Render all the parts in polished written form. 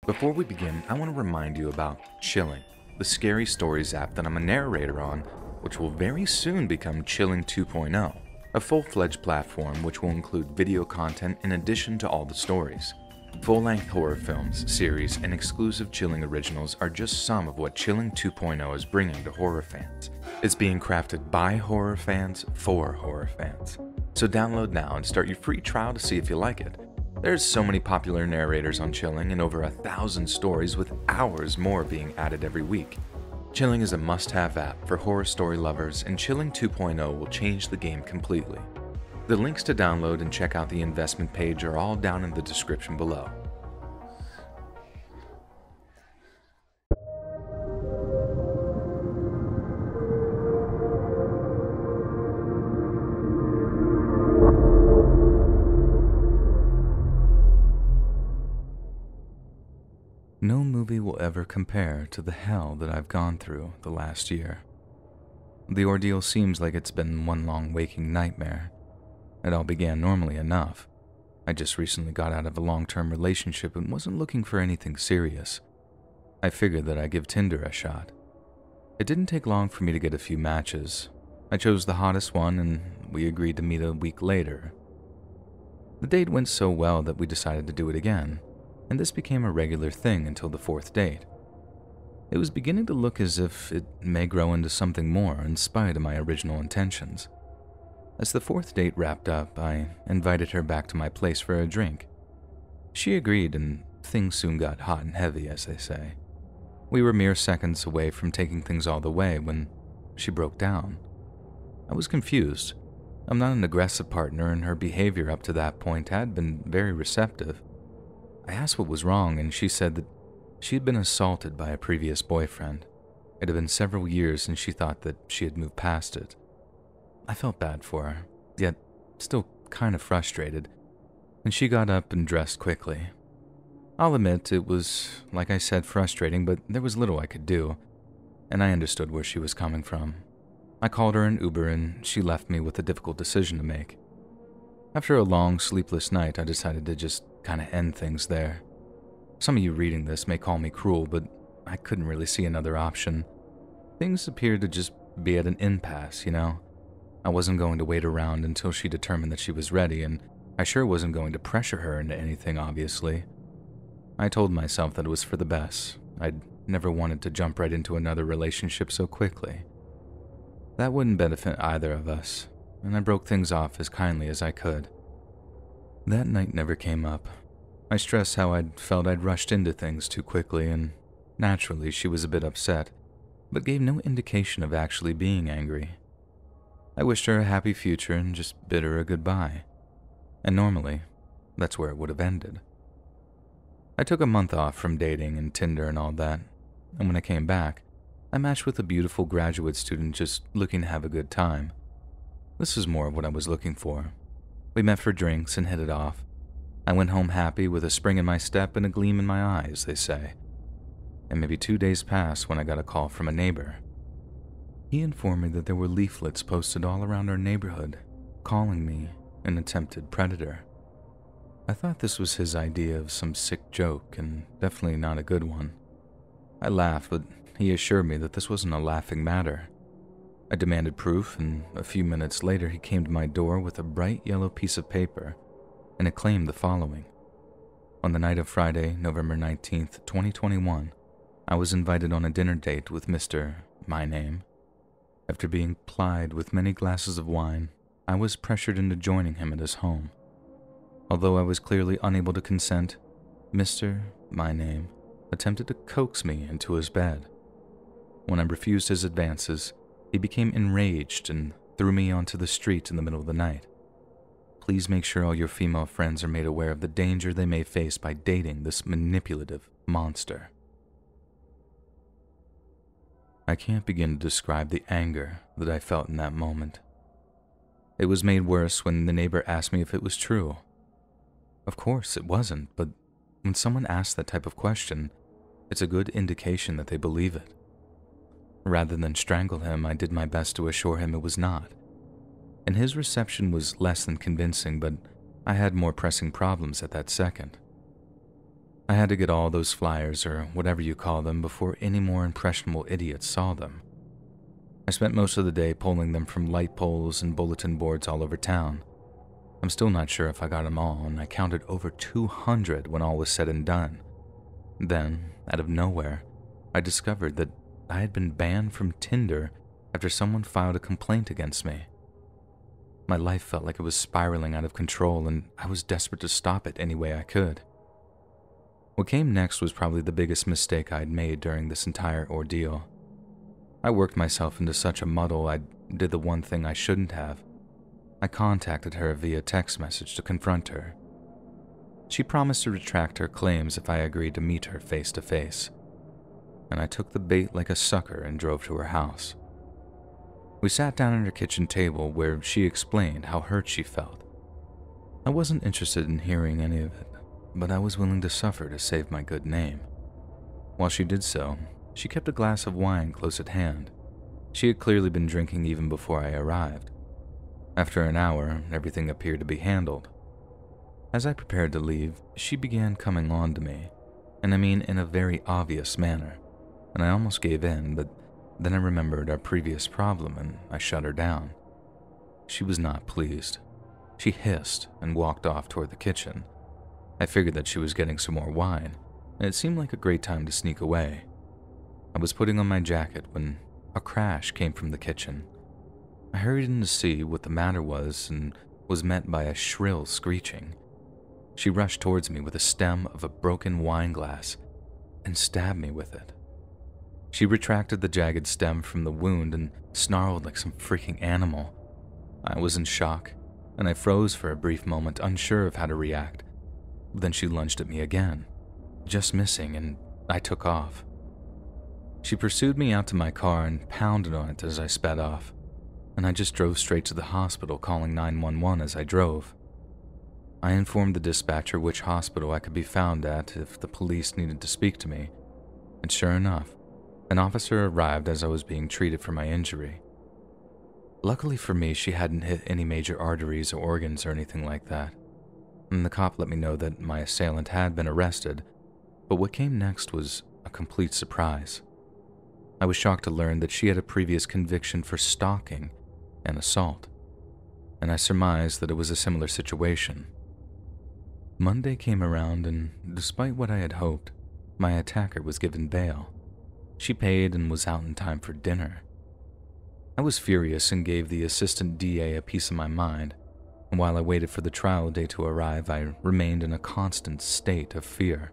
Before we begin, I want to remind you about Chilling, the Scary Stories app that I'm a narrator on, which will very soon become Chilling 2.0, a full-fledged platform which will include video content in addition to all the stories. Full-length horror films, series, and exclusive Chilling originals are just some of what Chilling 2.0 is bringing to horror fans. It's being crafted by horror fans for horror fans. So download now and start your free trial to see if you like it. There's so many popular narrators on Chilling and over 1,000 stories with hours more being added every week. Chilling is a must-have app for horror story lovers, and Chilling 2.0 will change the game completely. The links to download and check out the investment page are all down in the description below. No movie will ever compare to the hell that I've gone through the last year. The ordeal seems like it's been one long waking nightmare. It all began normally enough. I just recently got out of a long-term relationship and wasn't looking for anything serious. I figured that I'd give Tinder a shot. It didn't take long for me to get a few matches. I chose the hottest one and we agreed to meet a week later. The date went so well that we decided to do it again, and this became a regular thing until the fourth date. It was beginning to look as if it may grow into something more in spite of my original intentions. As the fourth date wrapped up, I invited her back to my place for a drink. She agreed, and things soon got hot and heavy, as they say. We were mere seconds away from taking things all the way when she broke down. I was confused. I'm not an aggressive partner, and her behavior up to that point had been very receptive. I asked what was wrong, and she said that she had been assaulted by a previous boyfriend. It had been several years, and she thought that she had moved past it. I felt bad for her, yet still kind of frustrated, and she got up and dressed quickly. I'll admit it was, like I said, frustrating, but there was little I could do, and I understood where she was coming from. I called her an Uber, and she left me with a difficult decision to make. After a long, sleepless night, I decided to just kind of end things there. Some of you reading this may call me cruel, but I couldn't really see another option. Things appeared to just be at an impasse, you know? I wasn't going to wait around until she determined that she was ready, and I sure wasn't going to pressure her into anything, obviously. I told myself that it was for the best. I'd never wanted to jump right into another relationship so quickly. That wouldn't benefit either of us, and I broke things off as kindly as I could. That night never came up. I stressed how I'd felt I'd rushed into things too quickly, and naturally she was a bit upset, but gave no indication of actually being angry. I wished her a happy future and just bid her a goodbye. And normally, that's where it would have ended. I took a month off from dating and Tinder and all that, and when I came back, I matched with a beautiful graduate student just looking to have a good time. This is more of what I was looking for. We met for drinks and hit it off. I went home happy with a spring in my step and a gleam in my eye, as they say. And maybe 2 days passed when I got a call from a neighbor. He informed me that there were leaflets posted all around our neighborhood, calling me an attempted predator. I thought this was his idea of some sick joke, and definitely not a good one. I laughed, but he assured me that this wasn't a laughing matter. I demanded proof, and a few minutes later he came to my door with a bright yellow piece of paper, and it claimed the following. On the night of Friday, November 19th, 2021, I was invited on a dinner date with Mr. My Name. After being plied with many glasses of wine, I was pressured into joining him at his home. Although I was clearly unable to consent, Mr. My Name attempted to coax me into his bed. When I refused his advances, he became enraged and threw me onto the street in the middle of the night. Please make sure all your female friends are made aware of the danger they may face by dating this manipulative monster. I can't begin to describe the anger that I felt in that moment. It was made worse when the neighbor asked me if it was true. Of course, it wasn't, but when someone asks that type of question, it's a good indication that they believe it. Rather than strangle him, I did my best to assure him it was not. And his reception was less than convincing, but I had more pressing problems at that second. I had to get all those flyers, or whatever you call them, before any more impressionable idiots saw them. I spent most of the day pulling them from light poles and bulletin boards all over town. I'm still not sure if I got them all, and I counted over 200 when all was said and done. Then, out of nowhere, I discovered that I had been banned from Tinder after someone filed a complaint against me. My life felt like it was spiraling out of control, and I was desperate to stop it any way I could. What came next was probably the biggest mistake I'd made during this entire ordeal. I worked myself into such a muddle I did the one thing I shouldn't have. I contacted her via text message to confront her. She promised to retract her claims if I agreed to meet her face to face, and I took the bait like a sucker and drove to her house. We sat down at her kitchen table where she explained how hurt she felt. I wasn't interested in hearing any of it, but I was willing to suffer to save my good name. While she did so, she kept a glass of wine close at hand. She had clearly been drinking even before I arrived. After an hour, everything appeared to be handled. As I prepared to leave, she began coming on to me, and I mean in a very obvious manner, and I almost gave in, but then I remembered our previous problem and I shut her down. She was not pleased. She hissed and walked off toward the kitchen. I figured that she was getting some more wine, and it seemed like a great time to sneak away. I was putting on my jacket when a crash came from the kitchen. I hurried in to see what the matter was and was met by a shrill screeching. She rushed towards me with the stem of a broken wine glass and stabbed me with it. She retracted the jagged stem from the wound and snarled like some freaking animal. I was in shock, and I froze for a brief moment, unsure of how to react. Then she lunged at me again, just missing, and I took off. She pursued me out to my car and pounded on it as I sped off, and I just drove straight to the hospital, calling 911 as I drove. I informed the dispatcher which hospital I could be found at if the police needed to speak to me, and sure enough, an officer arrived as I was being treated for my injury. Luckily for me, she hadn't hit any major arteries or organs or anything like that, and the cop let me know that my assailant had been arrested, but what came next was a complete surprise. I was shocked to learn that she had a previous conviction for stalking and assault, and I surmised that it was a similar situation. Monday came around, and despite what I had hoped, my attacker was given bail. She paid and was out in time for dinner. I was furious and gave the assistant DA a piece of my mind, and while I waited for the trial day to arrive, I remained in a constant state of fear.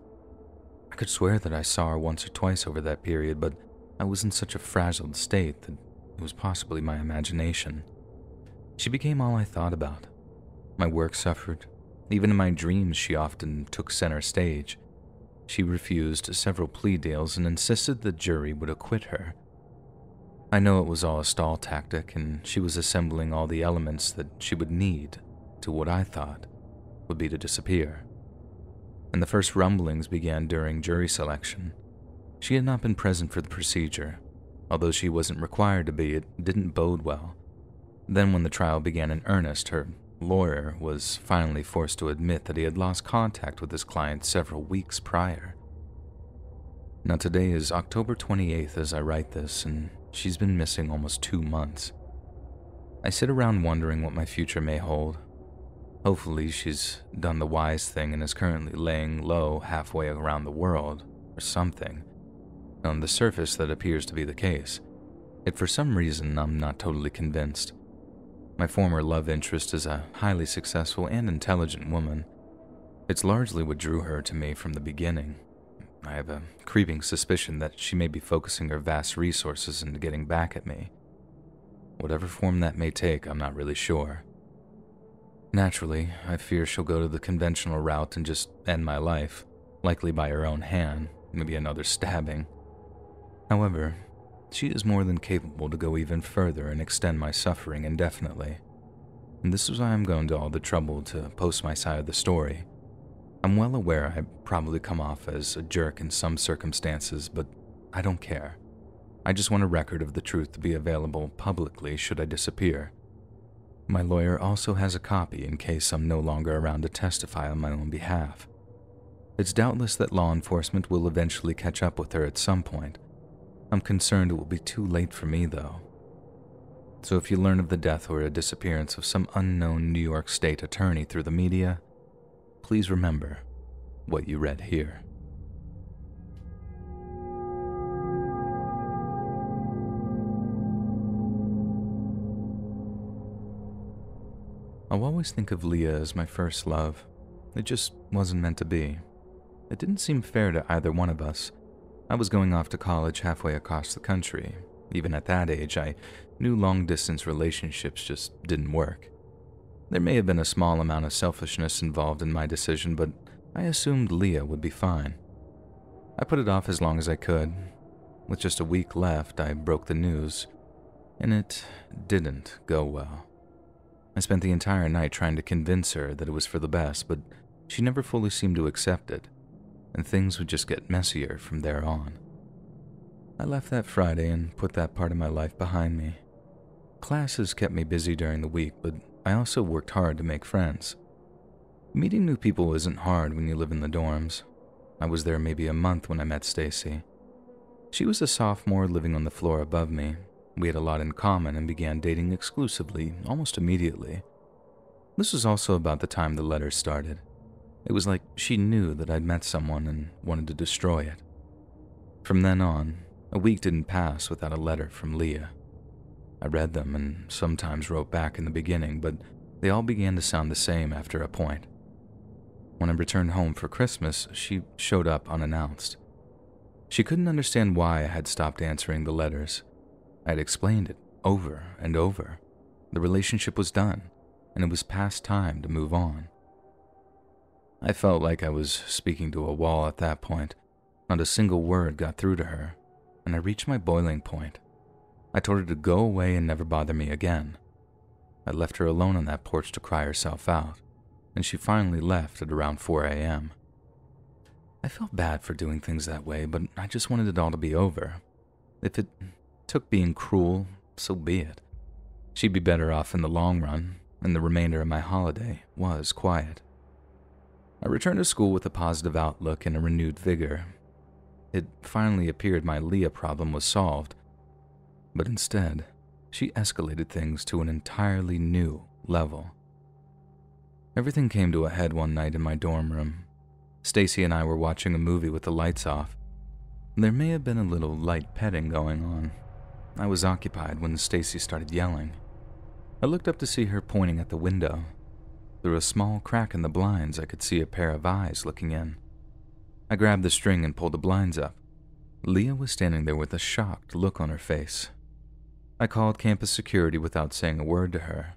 I could swear that I saw her once or twice over that period, but I was in such a frazzled state that it was possibly my imagination. She became all I thought about. My work suffered. Even in my dreams, she often took center stage. She refused several plea deals and insisted the jury would acquit her. I know it was all a stall tactic, and she was assembling all the elements that she would need to what I thought would be to disappear. And the first rumblings began during jury selection. She had not been present for the procedure. Although she wasn't required to be, it didn't bode well. Then when the trial began in earnest, her lawyer was finally forced to admit that he had lost contact with his client several weeks prior. Now today is October 28th as I write this, and she's been missing almost 2 months. I sit around wondering what my future may hold. Hopefully she's done the wise thing and is currently laying low halfway around the world, or something. On the surface, that appears to be the case. Yet for some reason, I'm not totally convinced. My former love interest is a highly successful and intelligent woman. It's largely what drew her to me from the beginning. I have a creeping suspicion that she may be focusing her vast resources into getting back at me. Whatever form that may take, I'm not really sure. Naturally, I fear she'll go to the conventional route and just end my life, likely by her own hand, maybe another stabbing. However, she is more than capable to go even further and extend my suffering indefinitely. And this is why I'm going to all the trouble to post my side of the story. I'm well aware I probably come off as a jerk in some circumstances, but I don't care. I just want a record of the truth to be available publicly should I disappear. My lawyer also has a copy in case I'm no longer around to testify on my own behalf. It's doubtless that law enforcement will eventually catch up with her at some point. I'm concerned it will be too late for me, though. So if you learn of the death or a disappearance of some unknown New York State attorney through the media, please remember what you read here. I'll always think of Leah as my first love. It just wasn't meant to be. It didn't seem fair to either one of us. I was going off to college halfway across the country. Even at that age, I knew long-distance relationships just didn't work. There may have been a small amount of selfishness involved in my decision, but I assumed Leah would be fine. I put it off as long as I could. With just a week left, I broke the news, and it didn't go well. I spent the entire night trying to convince her that it was for the best, but she never fully seemed to accept it, and things would just get messier from there on. I left that Friday and put that part of my life behind me. Classes kept me busy during the week, but I also worked hard to make friends. Meeting new people isn't hard when you live in the dorms. I was there maybe a month when I met Stacy. She was a sophomore living on the floor above me. We had a lot in common and began dating exclusively almost immediately. This was also about the time the letters started. It was like she knew that I'd met someone and wanted to destroy it. From then on, a week didn't pass without a letter from Leah. I read them and sometimes wrote back in the beginning, but they all began to sound the same after a point. When I returned home for Christmas, she showed up unannounced. She couldn't understand why I had stopped answering the letters. I had explained it over and over. The relationship was done, and it was past time to move on. I felt like I was speaking to a wall at that point. Not a single word got through to her, and I reached my boiling point. I told her to go away and never bother me again. I left her alone on that porch to cry herself out, and she finally left at around 4 a.m. I felt bad for doing things that way, but I just wanted it all to be over. If it took being cruel, so be it. She'd be better off in the long run, and the remainder of my holiday was quiet. I returned to school with a positive outlook and a renewed vigor. It finally appeared my Leah problem was solved, but instead, she escalated things to an entirely new level. Everything came to a head one night in my dorm room. Stacy and I were watching a movie with the lights off. There may have been a little light petting going on. I was occupied when Stacy started yelling. I looked up to see her pointing at the window. Through a small crack in the blinds, I could see a pair of eyes looking in. I grabbed the string and pulled the blinds up. Leah was standing there with a shocked look on her face. I called campus security without saying a word to her.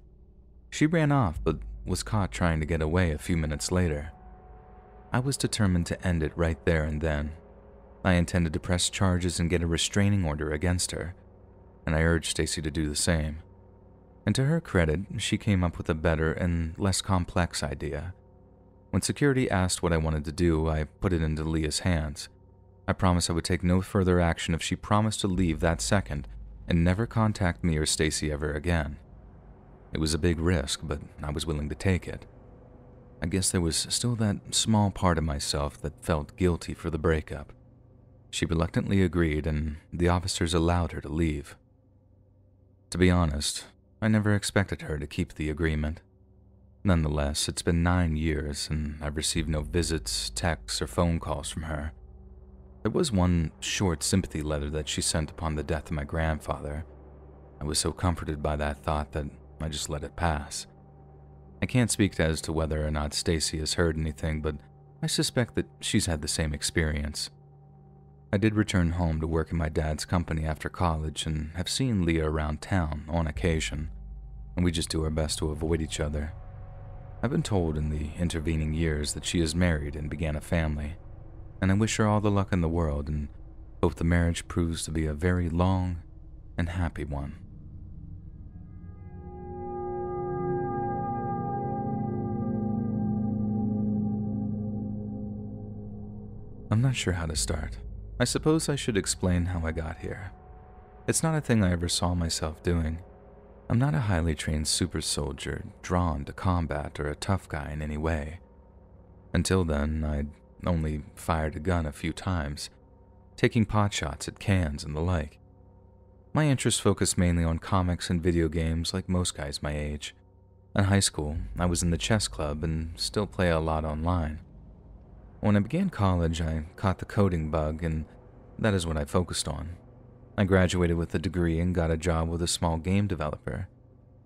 She ran off, but was caught trying to get away a few minutes later. I was determined to end it right there and then. I intended to press charges and get a restraining order against her, and I urged Stacy to do the same. And to her credit, she came up with a better and less complex idea. When security asked what I wanted to do, I put it into Leah's hands. I promised I would take no further action if she promised to leave that second and never contact me or Stacy ever again. It was a big risk, but I was willing to take it. I guess there was still that small part of myself that felt guilty for the breakup. She reluctantly agreed, and the officers allowed her to leave. To be honest, I never expected her to keep the agreement. Nonetheless, it's been 9 years, and I've received no visits, texts, or phone calls from her. There was one short sympathy letter that she sent upon the death of my grandfather. I was so comforted by that thought that I just let it pass. I can't speak as to whether or not Stacy has heard anything, but I suspect that she's had the same experience. I did return home to work in my dad's company after college and have seen Leah around town on occasion, and we just do our best to avoid each other. I've been told in the intervening years that she is married and began a family, and I wish her all the luck in the world and hope the marriage proves to be a very long and happy one. I'm not sure how to start. I suppose I should explain how I got here. It's not a thing I ever saw myself doing. I'm not a highly trained super soldier drawn to combat or a tough guy in any way. Until then, I'd only fired a gun a few times, taking pot shots at cans and the like. My interests focused mainly on comics and video games like most guys my age. In high school, I was in the chess club and still play a lot online. When I began college, I caught the coding bug, and that is what I focused on. I graduated with a degree and got a job with a small game developer.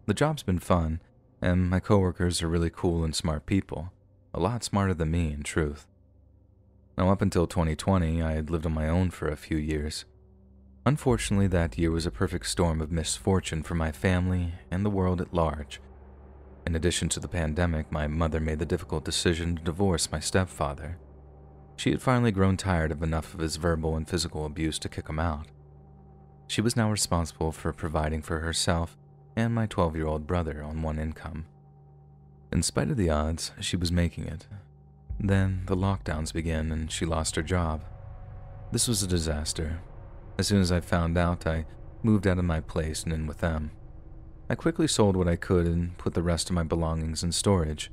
The job's been fun, and my coworkers are really cool and smart people, a lot smarter than me, in truth. Now, up until 2020, I had lived on my own for a few years. Unfortunately, that year was a perfect storm of misfortune for my family and the world at large. In addition to the pandemic, my mother made the difficult decision to divorce my stepfather. She had finally grown tired of enough of his verbal and physical abuse to kick him out. She was now responsible for providing for herself and my 12-year-old brother on one income. In spite of the odds, she was making it. Then the lockdowns began and she lost her job. This was a disaster. As soon as I found out, I moved out of my place and in with them. I quickly sold what I could and put the rest of my belongings in storage.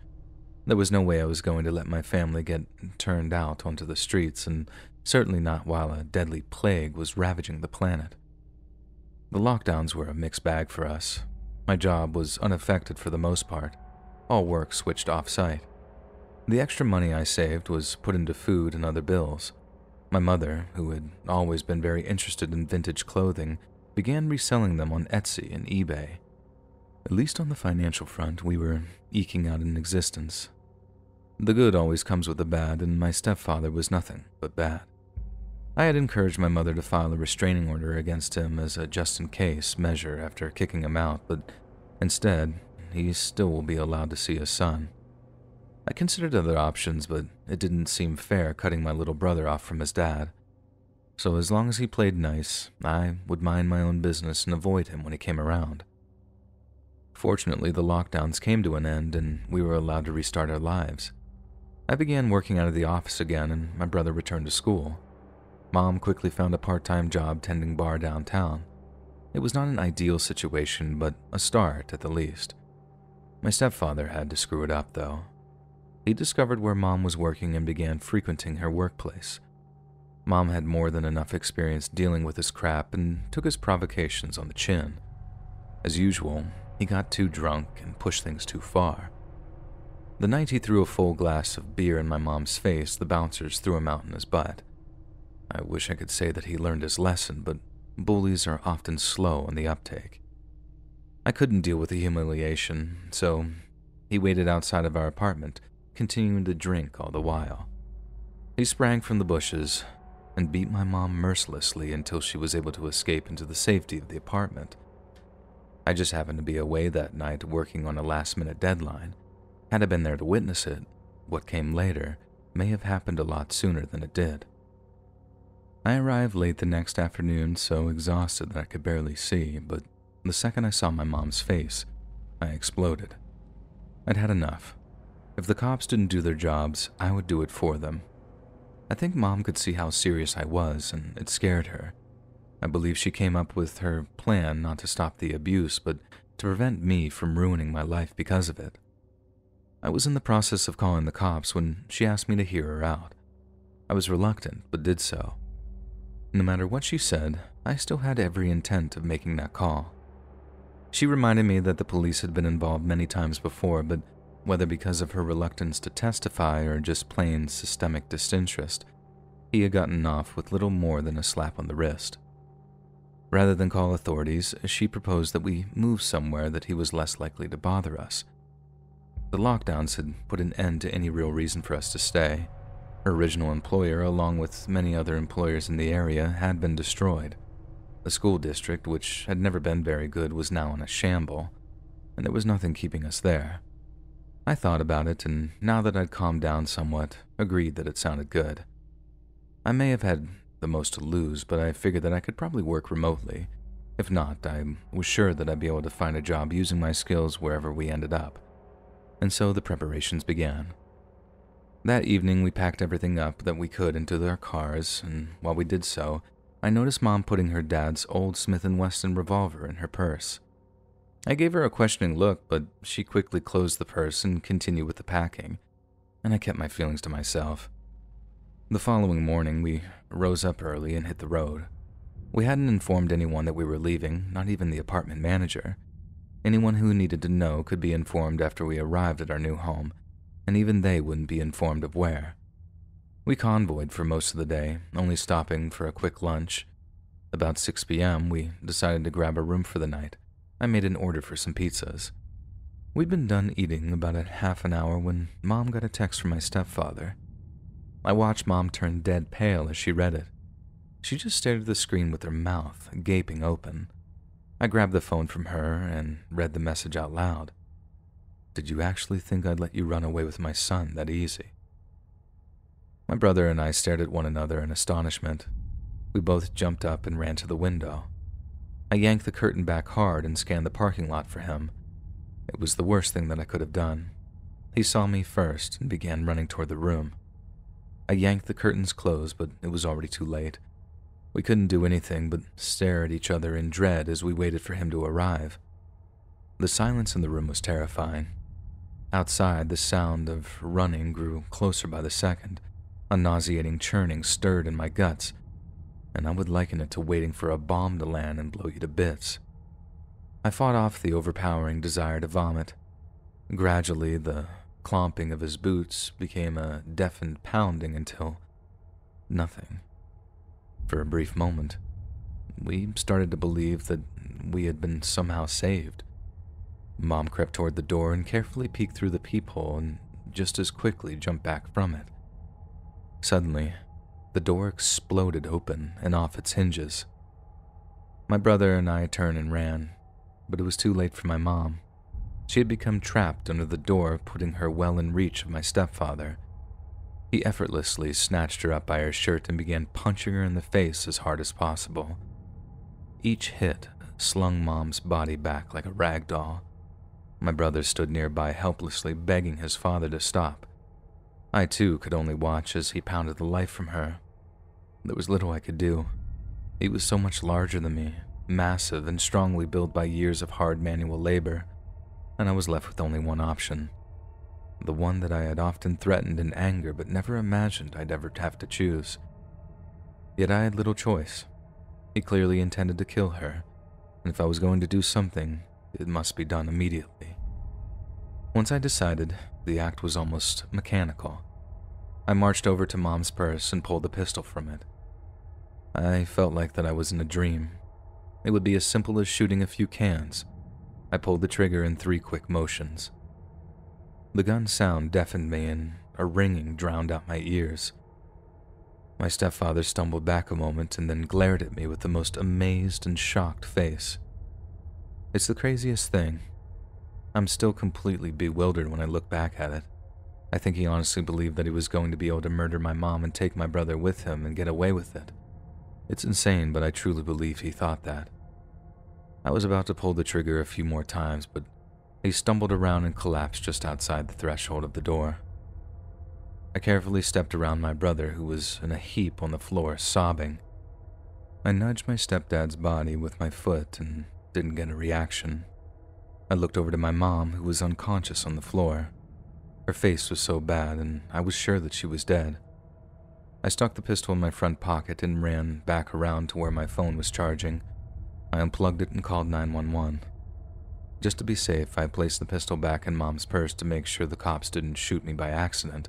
There was no way I was going to let my family get turned out onto the streets, and certainly not while a deadly plague was ravaging the planet. The lockdowns were a mixed bag for us. My job was unaffected for the most part. All work switched off-site. The extra money I saved was put into food and other bills. My mother, who had always been very interested in vintage clothing, began reselling them on Etsy and eBay. At least on the financial front, we were eking out an existence. The good always comes with the bad, and my stepfather was nothing but bad. I had encouraged my mother to file a restraining order against him as a just-in-case measure after kicking him out, but instead, he still will be allowed to see his son. I considered other options, but it didn't seem fair cutting my little brother off from his dad. So as long as he played nice, I would mind my own business and avoid him when he came around. Fortunately, the lockdowns came to an end and we were allowed to restart our lives. I began working out of the office again and my brother returned to school. Mom quickly found a part-time job tending bar downtown. It was not an ideal situation, but a start at the least. My stepfather had to screw it up, though. He discovered where Mom was working and began frequenting her workplace. Mom had more than enough experience dealing with his crap and took his provocations on the chin. As usual, he got too drunk and pushed things too far. The night he threw a full glass of beer in my mom's face, the bouncers threw him out in his butt. I wish I could say that he learned his lesson, but bullies are often slow on the uptake. I couldn't deal with the humiliation, so he waited outside of our apartment, continuing to drink all the while. He sprang from the bushes and beat my mom mercilessly until she was able to escape into the safety of the apartment. I just happened to be away that night working on a last-minute deadline. Had I been there to witness it, what came later may have happened a lot sooner than it did. I arrived late the next afternoon, so exhausted that I could barely see, but the second I saw my mom's face, I exploded. I'd had enough. If the cops didn't do their jobs, I would do it for them. I think Mom could see how serious I was, and it scared her. I believe she came up with her plan not to stop the abuse, but to prevent me from ruining my life because of it. I was in the process of calling the cops when she asked me to hear her out. I was reluctant, but did so. No matter what she said, I still had every intent of making that call. She reminded me that the police had been involved many times before, but whether because of her reluctance to testify or just plain systemic disinterest, he had gotten off with little more than a slap on the wrist. Rather than call authorities, she proposed that we move somewhere that he was less likely to bother us. The lockdowns had put an end to any real reason for us to stay. Her original employer, along with many other employers in the area, had been destroyed. The school district, which had never been very good, was now in a shamble, and there was nothing keeping us there. I thought about it, and now that I'd calmed down somewhat, agreed that it sounded good. I may have had the most to lose, but I figured that I could probably work remotely. If not, I was sure that I'd be able to find a job using my skills wherever we ended up. And so the preparations began. That evening, we packed everything up that we could into their cars, and while we did so, I noticed Mom putting her dad's old Smith & Wesson revolver in her purse. I gave her a questioning look, but she quickly closed the purse and continued with the packing, and I kept my feelings to myself. The following morning, we rose up early and hit the road. We hadn't informed anyone that we were leaving, not even the apartment manager. Anyone who needed to know could be informed after we arrived at our new home, and even they wouldn't be informed of where. We convoyed for most of the day, only stopping for a quick lunch. About 6 p.m., we decided to grab a room for the night. I made an order for some pizzas. We'd been done eating about a half an hour when Mom got a text from my stepfather. I watched Mom turn dead pale as she read it. She just stared at the screen with her mouth gaping open. I grabbed the phone from her and read the message out loud. "Did you actually think I'd let you run away with my son that easy?" My brother and I stared at one another in astonishment. We both jumped up and ran to the window. I yanked the curtain back hard and scanned the parking lot for him. It was the worst thing that I could have done. He saw me first and began running toward the room. I yanked the curtains closed, but it was already too late. We couldn't do anything but stare at each other in dread as we waited for him to arrive. The silence in the room was terrifying. Outside, the sound of running grew closer by the second. A nauseating churning stirred in my guts, and I would liken it to waiting for a bomb to land and blow you to bits. I fought off the overpowering desire to vomit. Gradually, the clomping of his boots became a deafened pounding until nothing. For a brief moment, we started to believe that we had been somehow saved. Mom crept toward the door and carefully peeked through the peephole and just as quickly jumped back from it. Suddenly, the door exploded open and off its hinges. My brother and I turned and ran, but it was too late for my mom. She had become trapped under the door, putting her well in reach of my stepfather. He effortlessly snatched her up by her shirt and began punching her in the face as hard as possible. Each hit slung Mom's body back like a rag doll. My brother stood nearby helplessly begging his father to stop. I too could only watch as he pounded the life from her. There was little I could do. He was so much larger than me, massive and strongly built by years of hard manual labor, and I was left with only one option. The one that I had often threatened in anger but never imagined I'd ever have to choose. Yet I had little choice. He clearly intended to kill her, and if I was going to do something, it must be done immediately. Once I decided, the act was almost mechanical. I marched over to Mom's purse and pulled the pistol from it. I felt like that I was in a dream. It would be as simple as shooting a few cans. I pulled the trigger in 3 quick motions. The gun's sound deafened me and a ringing drowned out my ears. My stepfather stumbled back a moment and then glared at me with the most amazed and shocked face. It's the craziest thing. I'm still completely bewildered when I look back at it. I think he honestly believed that he was going to be able to murder my mom and take my brother with him and get away with it. It's insane, but I truly believe he thought that. I was about to pull the trigger a few more times, but he stumbled around and collapsed just outside the threshold of the door. I carefully stepped around my brother, who was in a heap on the floor, sobbing. I nudged my stepdad's body with my foot and didn't get a reaction. I looked over to my mom, who was unconscious on the floor. Her face was so bad, and I was sure that she was dead. I stuck the pistol in my front pocket and ran back around to where my phone was charging. I unplugged it and called 911. Just to be safe, I placed the pistol back in Mom's purse to make sure the cops didn't shoot me by accident.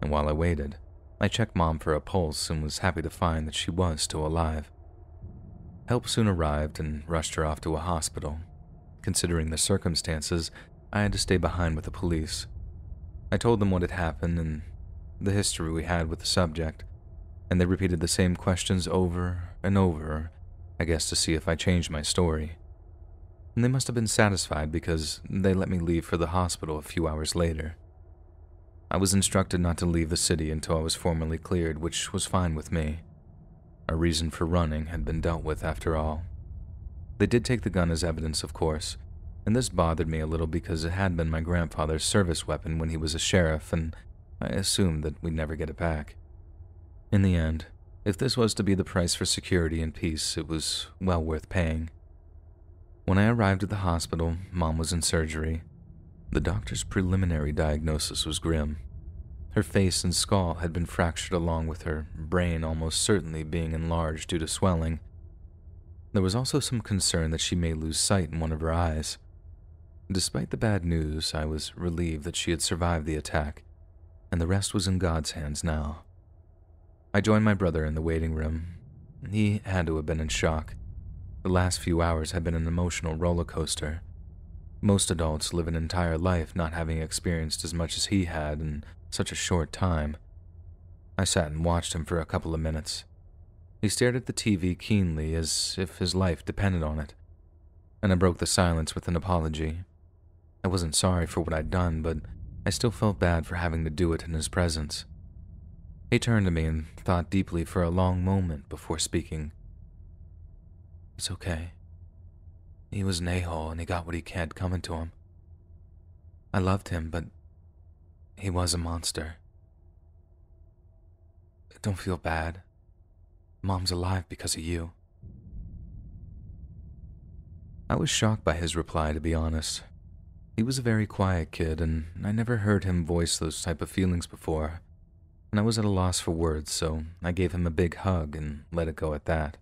And while I waited, I checked Mom for a pulse and was happy to find that she was still alive. Help soon arrived and rushed her off to a hospital. Considering the circumstances, I had to stay behind with the police. I told them what had happened and the history we had with the subject, and they repeated the same questions over and over, I guess to see if I changed my story. And they must have been satisfied because they let me leave for the hospital a few hours later. I was instructed not to leave the city until I was formally cleared, which was fine with me. Our reason for running had been dealt with after all. They did take the gun as evidence, of course, and this bothered me a little because it had been my grandfather's service weapon when he was a sheriff, and I assumed that we'd never get it back. In the end, if this was to be the price for security and peace, it was well worth paying. When I arrived at the hospital, Mom was in surgery. The doctor's preliminary diagnosis was grim. Her face and skull had been fractured along with her brain almost certainly being enlarged due to swelling. There was also some concern that she may lose sight in one of her eyes. Despite the bad news, I was relieved that she had survived the attack, and the rest was in God's hands now. I joined my brother in the waiting room. He had to have been in shock. The last few hours had been an emotional roller coaster. Most adults live an entire life not having experienced as much as he had in such a short time. I sat and watched him for a couple of minutes. He stared at the TV keenly as if his life depended on it, and I broke the silence with an apology. I wasn't sorry for what I'd done, but I still felt bad for having to do it in his presence. He turned to me and thought deeply for a long moment before speaking. "It's okay. He was an a-hole and he got what he had coming to him. I loved him, but he was a monster. Don't feel bad. Mom's alive because of you." I was shocked by his reply, to be honest. He was a very quiet kid, and I never heard him voice those type of feelings before, and I was at a loss for words, so I gave him a big hug and let it go at that.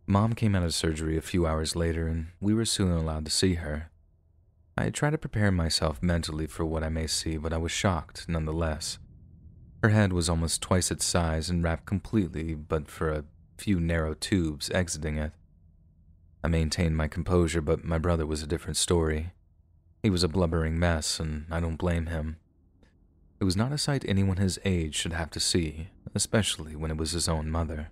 Mom came out of surgery a few hours later, and we were soon allowed to see her. I had tried to prepare myself mentally for what I may see, but I was shocked nonetheless. Her head was almost twice its size and wrapped completely, but for a few narrow tubes exiting it. I maintained my composure, but my brother was a different story. He was a blubbering mess, and I don't blame him. It was not a sight anyone his age should have to see, especially when it was his own mother.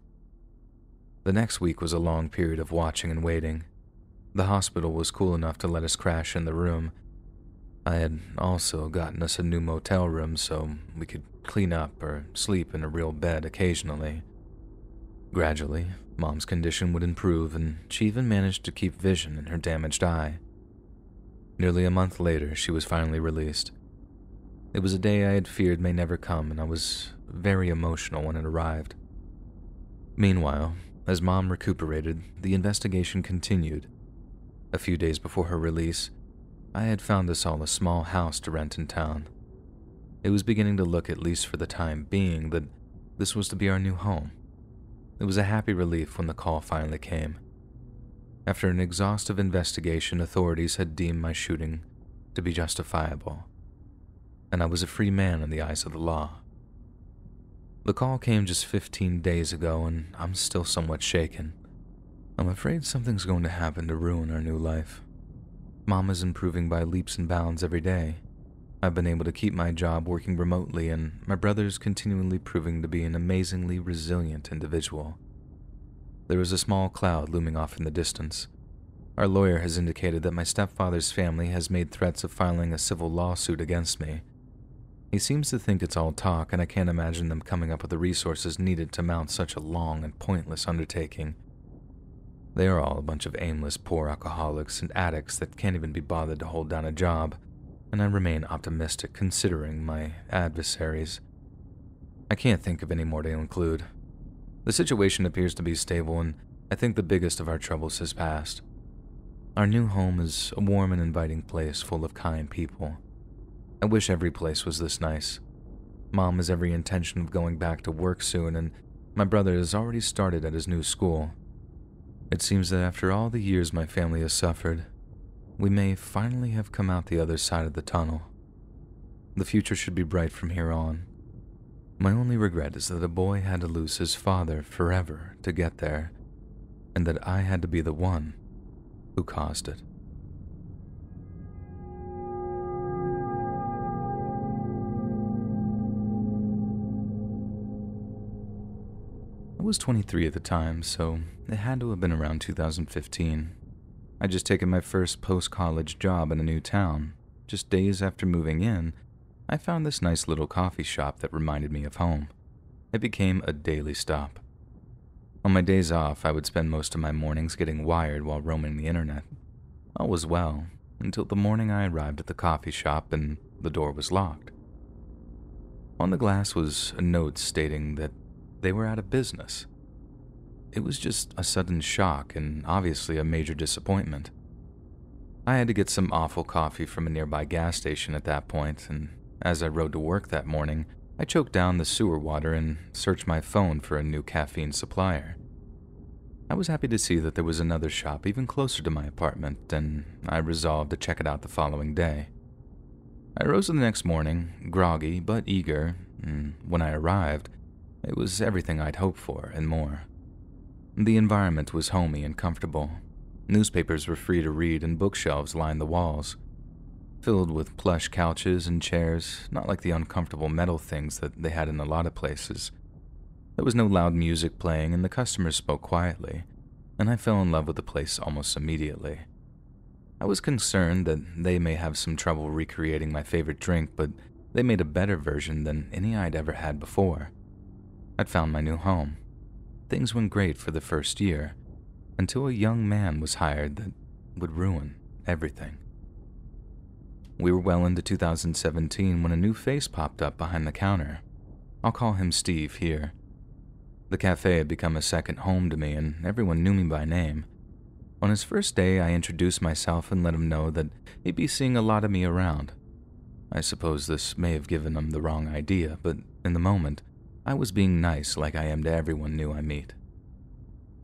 The next week was a long period of watching and waiting. The hospital was cool enough to let us crash in the room. I had also gotten us a new motel room so we could clean up or sleep in a real bed occasionally. Gradually, Mom's condition would improve, and she even managed to keep vision in her damaged eye. Nearly a month later, she was finally released. It was a day I had feared may never come, and I was very emotional when it arrived. Meanwhile, as Mom recuperated, the investigation continued. A few days before her release, I had found us all a small house to rent in town. It was beginning to look, at least for the time being, that this was to be our new home. It was a happy relief when the call finally came. After an exhaustive investigation, authorities had deemed my shooting to be justifiable, and I was a free man in the eyes of the law. The call came just 15 days ago, and I'm still somewhat shaken. I'm afraid something's going to happen to ruin our new life. Mom is improving by leaps and bounds every day. I've been able to keep my job working remotely, and my brother's continually proving to be an amazingly resilient individual. There is a small cloud looming off in the distance. Our lawyer has indicated that my stepfather's family has made threats of filing a civil lawsuit against me. He seems to think it's all talk, and I can't imagine them coming up with the resources needed to mount such a long and pointless undertaking. They are all a bunch of aimless poor alcoholics and addicts that can't even be bothered to hold down a job, and I remain optimistic considering my adversaries. I can't think of any more to include. The situation appears to be stable, and I think the biggest of our troubles has passed. Our new home is a warm and inviting place full of kind people. I wish every place was this nice. Mom has every intention of going back to work soon, and my brother has already started at his new school. It seems that after all the years my family has suffered, we may finally have come out the other side of the tunnel. The future should be bright from here on. My only regret is that a boy had to lose his father forever to get there, and that I had to be the one who caused it. I was 23 at the time, so it had to have been around 2015. I'd just taken my first post-college job in a new town. Just days after moving in, I found this nice little coffee shop that reminded me of home. It became a daily stop. On my days off, I would spend most of my mornings getting wired while roaming the internet. All was well, until the morning I arrived at the coffee shop and the door was locked. On the glass was a note stating that they were out of business. It was just a sudden shock and obviously a major disappointment. I had to get some awful coffee from a nearby gas station at that point, and As I rode to work that morning, I choked down the sewer water and searched my phone for a new caffeine supplier. I was happy to see that there was another shop even closer to my apartment, and I resolved to check it out the following day. I rose the next morning, groggy but eager, and when I arrived, it was everything I'd hoped for and more. The environment was homey and comfortable. Newspapers were free to read and bookshelves lined the walls, filled with plush couches and chairs, not like the uncomfortable metal things that they had in a lot of places. There was no loud music playing and the customers spoke quietly, and I fell in love with the place almost immediately. I was concerned that they may have some trouble recreating my favorite drink, but they made a better version than any I'd ever had before. I'd found my new home. Things went great for the first year, until a young man was hired that would ruin everything. We were well into 2017 when a new face popped up behind the counter. I'll call him Steve here. The cafe had become a second home to me, and everyone knew me by name. On his first day, I introduced myself and let him know that he'd be seeing a lot of me around. I suppose this may have given him the wrong idea, but in the moment, I was being nice like I am to everyone new I meet.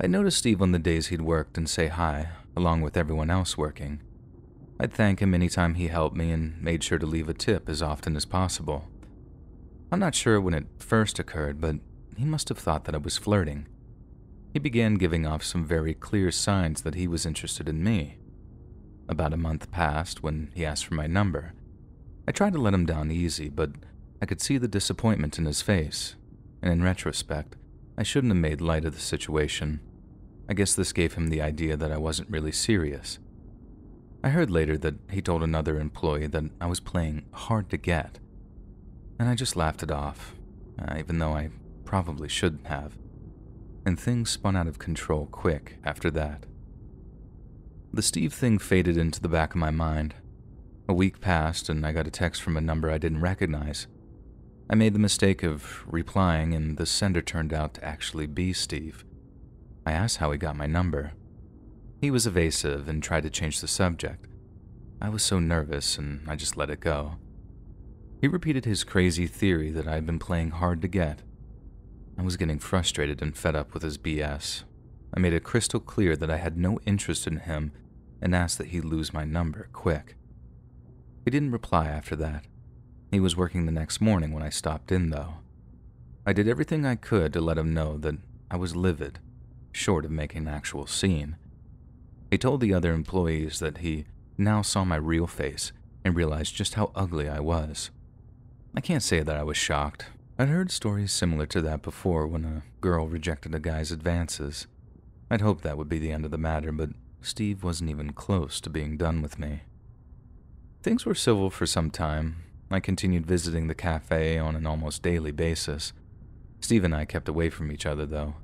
I'd notice Steve on the days he'd worked and say hi, along with everyone else working. I'd thank him anytime he helped me and made sure to leave a tip as often as possible. I'm not sure when it first occurred, but he must have thought that I was flirting. He began giving off some very clear signs that he was interested in me. About a month passed when he asked for my number. I tried to let him down easy, but I could see the disappointment in his face, and in retrospect, I shouldn't have made light of the situation. I guess this gave him the idea that I wasn't really serious. I heard later that he told another employee that I was playing hard to get, and I just laughed it off, even though I probably shouldn't have, and things spun out of control quick after that. The Steve thing faded into the back of my mind. A week passed and I got a text from a number I didn't recognize. I made the mistake of replying and the sender turned out to actually be Steve. I asked how he got my number. He was evasive and tried to change the subject. I was so nervous and I just let it go. He repeated his crazy theory that I had been playing hard to get. I was getting frustrated and fed up with his BS. I made it crystal clear that I had no interest in him and asked that he lose my number quick. He didn't reply after that. He was working the next morning when I stopped in, though. I did everything I could to let him know that I was livid, short of making an actual scene. He told the other employees that he now saw my real face and realized just how ugly I was. I can't say that I was shocked. I'd heard stories similar to that before when a girl rejected a guy's advances. I'd hoped that would be the end of the matter, but Steve wasn't even close to being done with me. Things were civil for some time. I continued visiting the cafe on an almost daily basis. Steve and I kept away from each other, though.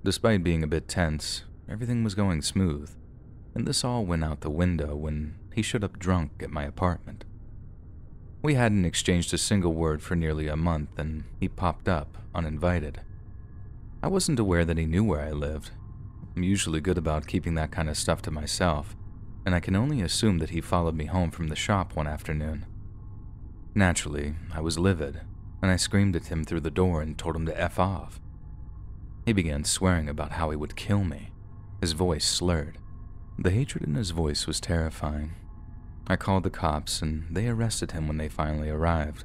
Despite being a bit tense, everything was going smooth, and this all went out the window when he showed up drunk at my apartment. We hadn't exchanged a single word for nearly a month, and he popped up, uninvited. I wasn't aware that he knew where I lived. I'm usually good about keeping that kind of stuff to myself, and I can only assume that he followed me home from the shop one afternoon. Naturally, I was livid, and I screamed at him through the door and told him to F off. He began swearing about how he would kill me. His voice slurred. The hatred in his voice was terrifying. I called the cops, and they arrested him when they finally arrived.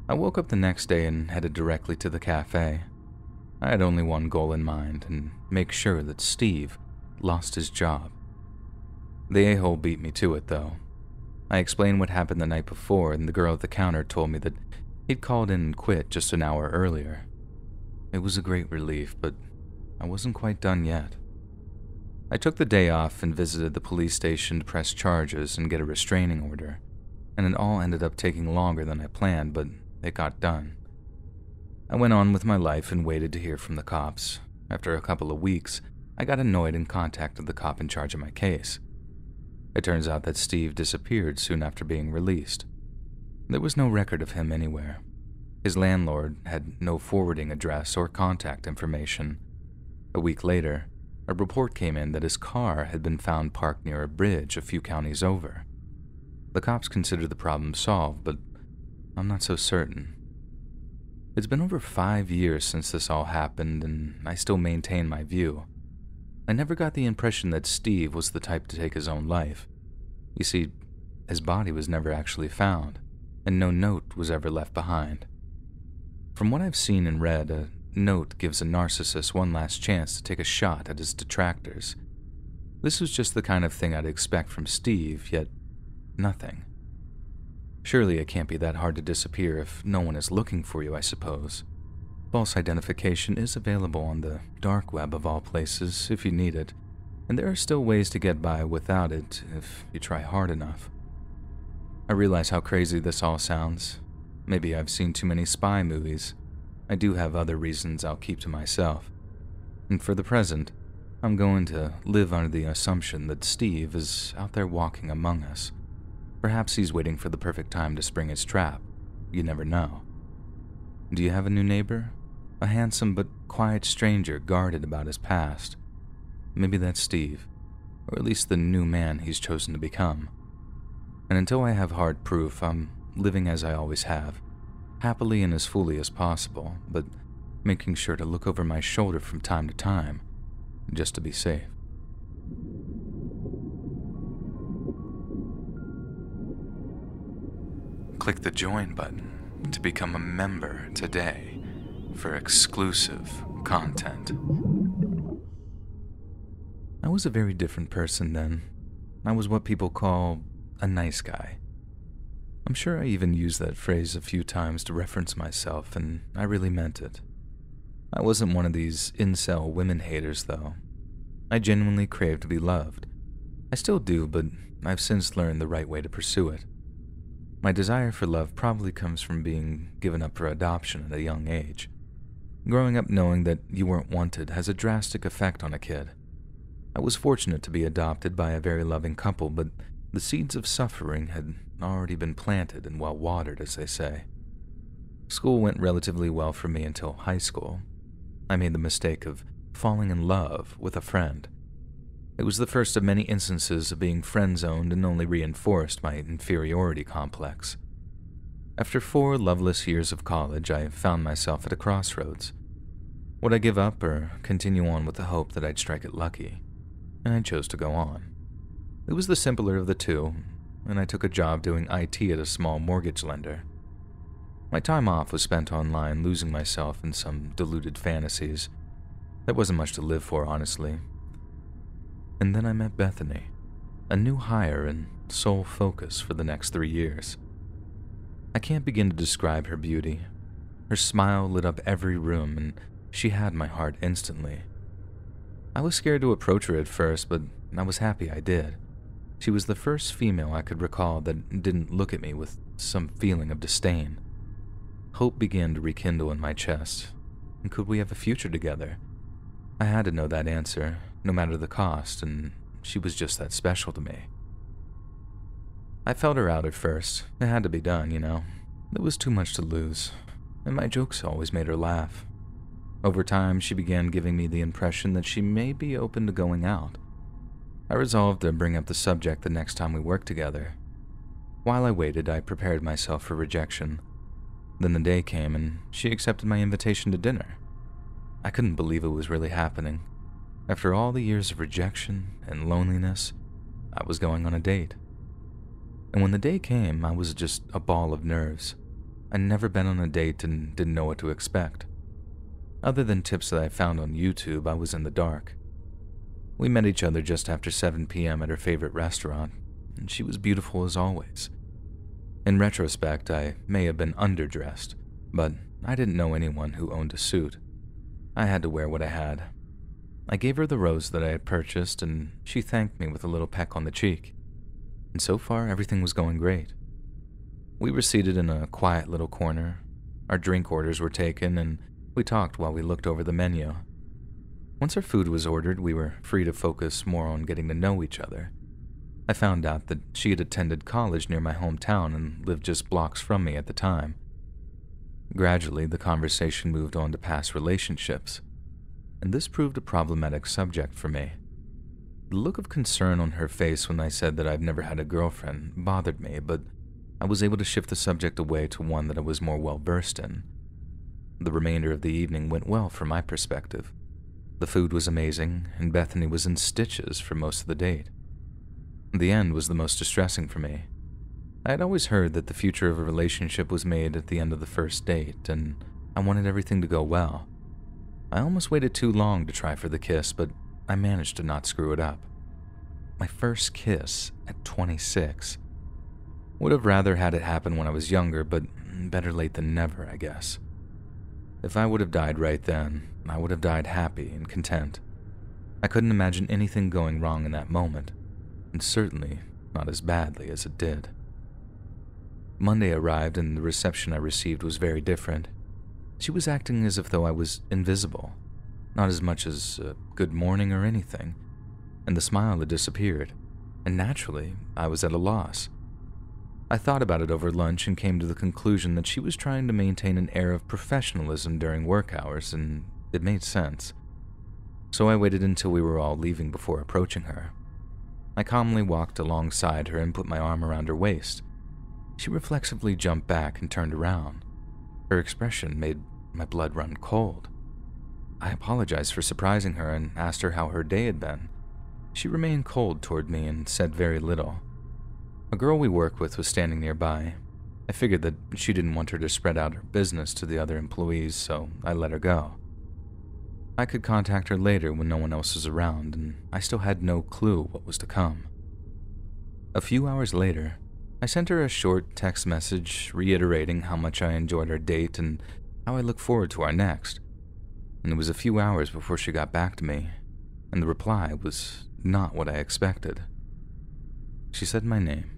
I woke up the next day and headed directly to the cafe. I had only one goal in mind, and make sure that Steve lost his job. The a-hole beat me to it, though. I explained what happened the night before, and the girl at the counter told me that he'd called in and quit just an hour earlier. It was a great relief, but I wasn't quite done yet. I took the day off and visited the police station to press charges and get a restraining order, and it all ended up taking longer than I planned, but it got done. I went on with my life and waited to hear from the cops. After a couple of weeks, I got annoyed and contacted the cop in charge of my case. It turns out that Steve disappeared soon after being released. There was no record of him anywhere. His landlord had no forwarding address or contact information. A week later, a report came in that his car had been found parked near a bridge a few counties over. The cops considered the problem solved, but I'm not so certain. It's been over 5 years since this all happened, and I still maintain my view. I never got the impression that Steve was the type to take his own life. You see, his body was never actually found, and no note was ever left behind. From what I've seen and read, a note gives a narcissist one last chance to take a shot at his detractors. This was just the kind of thing I'd expect from Steve, yet nothing. Surely it can't be that hard to disappear if no one is looking for you, I suppose. False identification is available on the dark web of all places if you need it, and there are still ways to get by without it if you try hard enough. I realize how crazy this all sounds. Maybe I've seen too many spy movies. I do have other reasons I'll keep to myself. And for the present, I'm going to live under the assumption that Steve is out there walking among us. Perhaps he's waiting for the perfect time to spring his trap. You never know. Do you have a new neighbor? A handsome but quiet stranger guarded about his past. Maybe that's Steve, or at least the new man he's chosen to become. And until I have hard proof, I'm living as I always have, happily and as fully as possible, but making sure to look over my shoulder from time to time, just to be safe. Click the join button to become a member today for exclusive content. I was a very different person then. I was what people call a nice guy. I'm sure I even used that phrase a few times to reference myself, and I really meant it. I wasn't one of these incel women haters, though. I genuinely craved to be loved. I still do, but I've since learned the right way to pursue it. My desire for love probably comes from being given up for adoption at a young age. Growing up knowing that you weren't wanted has a drastic effect on a kid. I was fortunate to be adopted by a very loving couple, but the seeds of suffering had already been planted and well watered, as they say. School went relatively well for me until high school. I made the mistake of falling in love with a friend. It was the first of many instances of being friend-zoned and only reinforced my inferiority complex. After 4 loveless years of college, I found myself at a crossroads. Would I give up or continue on with the hope that I'd strike it lucky? And I chose to go on. It was the simpler of the two, and I took a job doing IT at a small mortgage lender. My time off was spent online losing myself in some deluded fantasies. There wasn't much to live for, honestly. And then I met Bethany, a new hire and sole focus for the next 3 years. I can't begin to describe her beauty. Her smile lit up every room, and she had my heart instantly. I was scared to approach her at first, but I was happy I did. She was the first female I could recall that didn't look at me with some feeling of disdain. Hope began to rekindle in my chest. And could we have a future together? I had to know that answer, no matter the cost, and she was just that special to me. I felt her out at first. It had to be done, you know. There was too much to lose, and my jokes always made her laugh. Over time, she began giving me the impression that she may be open to going out. I resolved to bring up the subject the next time we worked together. While I waited, I prepared myself for rejection. Then the day came, and she accepted my invitation to dinner. I couldn't believe it was really happening. After all the years of rejection and loneliness, I was going on a date. And when the day came, I was just a ball of nerves. I'd never been on a date and didn't know what to expect. Other than tips that I found on YouTube, I was in the dark. We met each other just after 7 p.m. at her favorite restaurant, and she was beautiful as always. In retrospect, I may have been underdressed, but I didn't know anyone who owned a suit. I had to wear what I had. I gave her the rose that I had purchased, and she thanked me with a little peck on the cheek. And so far, everything was going great. We were seated in a quiet little corner. Our drink orders were taken, and we talked while we looked over the menu. Once our food was ordered, we were free to focus more on getting to know each other. I found out that she had attended college near my hometown and lived just blocks from me at the time. Gradually, the conversation moved on to past relationships, and this proved a problematic subject for me. The look of concern on her face when I said that I've never had a girlfriend bothered me, but I was able to shift the subject away to one that I was more well-versed in. The remainder of the evening went well from my perspective. The food was amazing, and Bethany was in stitches for most of the date. The end was the most distressing for me. I had always heard that the future of a relationship was made at the end of the first date, and I wanted everything to go well. I almost waited too long to try for the kiss, but I managed to not screw it up. My first kiss at 26. Would have rather had it happen when I was younger, but better late than never, I guess. If I would have died right then, I would have died happy and content. I couldn't imagine anything going wrong in that moment, and certainly not as badly as it did. Monday arrived, and the reception I received was very different. She was acting as if though I was invisible, not as much as a good morning or anything, and the smile had disappeared, and naturally, I was at a loss. I thought about it over lunch and came to the conclusion that she was trying to maintain an air of professionalism during work hours, and it made sense. So I waited until we were all leaving before approaching her. I calmly walked alongside her and put my arm around her waist. She reflexively jumped back and turned around. Her expression made my blood run cold. I apologized for surprising her and asked her how her day had been. She remained cold toward me and said very little. A girl we work with was standing nearby. I figured that she didn't want her to spread out her business to the other employees, so I let her go. I could contact her later when no one else was around, and I still had no clue what was to come. A few hours later, I sent her a short text message reiterating how much I enjoyed our date and how I look forward to our next. And it was a few hours before she got back to me, and the reply was not what I expected. She said my name,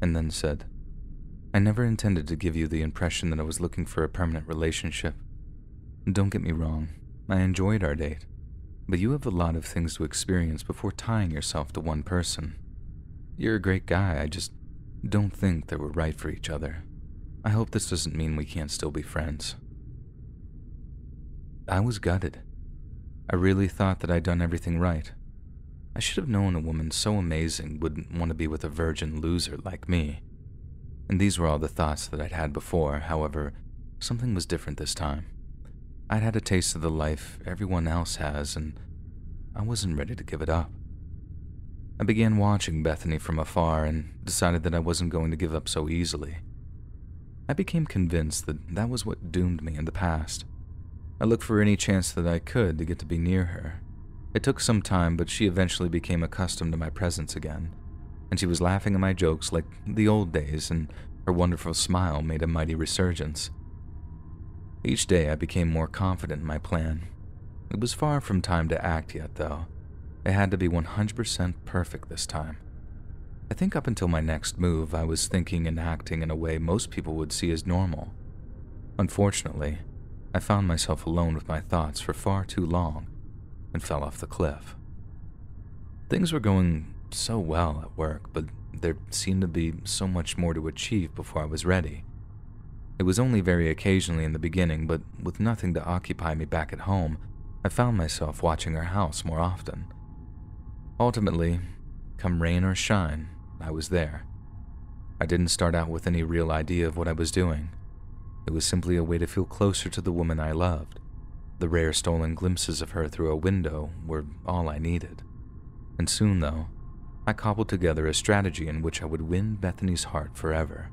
and then said, "I never intended to give you the impression that I was looking for a permanent relationship. Don't get me wrong, I enjoyed our date, but you have a lot of things to experience before tying yourself to one person. You're a great guy, I just don't think that we're right for each other. I hope this doesn't mean we can't still be friends." I was gutted. I really thought that I'd done everything right. I should have known a woman so amazing wouldn't want to be with a virgin loser like me. And these were all the thoughts that I'd had before. However, something was different this time. I'd had a taste of the life everyone else has, and I wasn't ready to give it up. I began watching Bethany from afar and decided that I wasn't going to give up so easily. I became convinced that that was what doomed me in the past. I looked for any chance that I could to get to be near her. It took some time, but she eventually became accustomed to my presence again, and she was laughing at my jokes like the old days, and her wonderful smile made a mighty resurgence. Each day I became more confident in my plan. It was far from time to act yet, though. It had to be 100% perfect this time. I think up until my next move, I was thinking and acting in a way most people would see as normal. Unfortunately, I found myself alone with my thoughts for far too long and fell off the cliff. Things were going so well at work, but there seemed to be so much more to achieve before I was ready. It was only very occasionally in the beginning, but with nothing to occupy me back at home, I found myself watching our house more often. Ultimately, come rain or shine, I was there. I didn't start out with any real idea of what I was doing. It was simply a way to feel closer to the woman I loved. The rare stolen glimpses of her through a window were all I needed. And soon, though, I cobbled together a strategy in which I would win Bethany's heart forever.